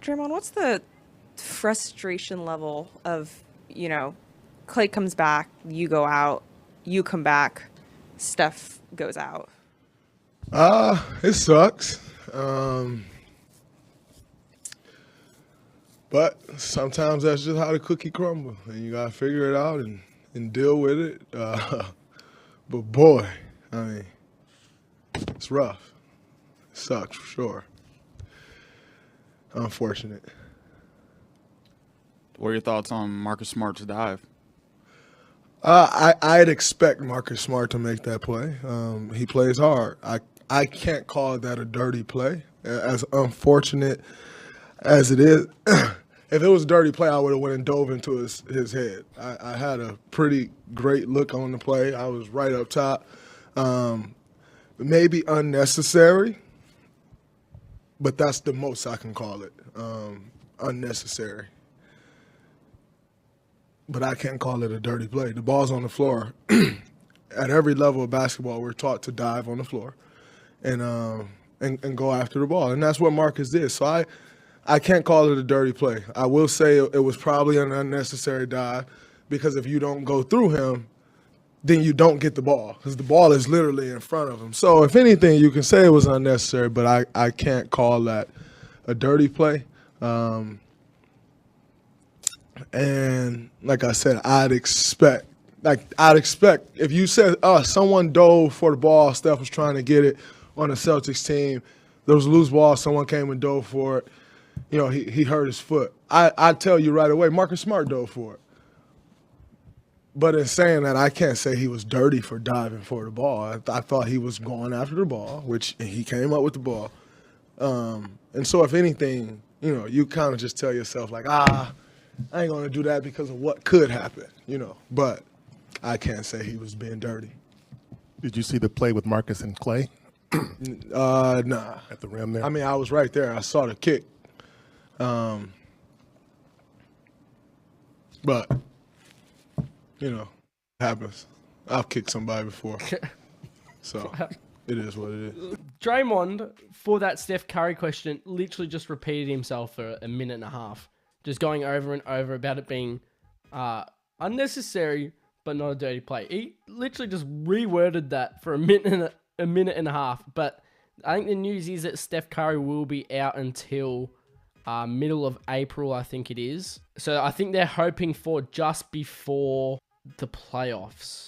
Draymond, what's the frustration level of, Clay comes back, you go out, you come back, Steph goes out? It sucks. Um, but sometimes that's just how the cookie crumble, and you gotta figure it out and deal with it. But boy, I mean, it's rough. It sucks for sure. Unfortunate. What are your thoughts on Marcus Smart's dive? I'd expect Marcus Smart to make that play. He plays hard. I can't call that a dirty play. As unfortunate as it is, if it was a dirty play, I would have went and dove into his head. I had a pretty great look on the play. I was right up top. Maybe unnecessary, but that's the most I can call it. Unnecessary. But I can't call it a dirty play. The ball's on the floor. At every level of basketball, we're taught to dive on the floor and go after the ball, and that's what Marcus did. So I can't call it a dirty play. I will say it was probably an unnecessary dive because if you don't go through him, then you don't get the ball because the ball is literally in front of him. So if anything, you can say it was unnecessary, but I can't call that a dirty play. And like I said, I'd expect if you said, someone dove for the ball, Steph was trying to get it on the Celtics team, there was a loose ball, someone came and dove for it, he hurt his foot. I'd tell you right away, Marcus Smart dove for it. But in saying that, I can't say he was dirty for diving for the ball. I thought he was going after the ball, which he came up with the ball. And so if anything, you kind of just tell yourself like, I ain't going to do that because of what could happen, But I can't say he was being dirty. Did you see the play with Marcus and Clay Nah. at the rim there? I mean, I was right there. I saw the kick. But, happens. I've kicked somebody before. So it is what it is. Draymond, for that Steph Curry question, literally just repeated himself for a minute and a half. Just going over and over about it being unnecessary, but not a dirty play. He literally just reworded that for a minute and a half. But I think the news is that Steph Curry will be out until middle of April, I think it is. So I think they're hoping for just before the playoffs.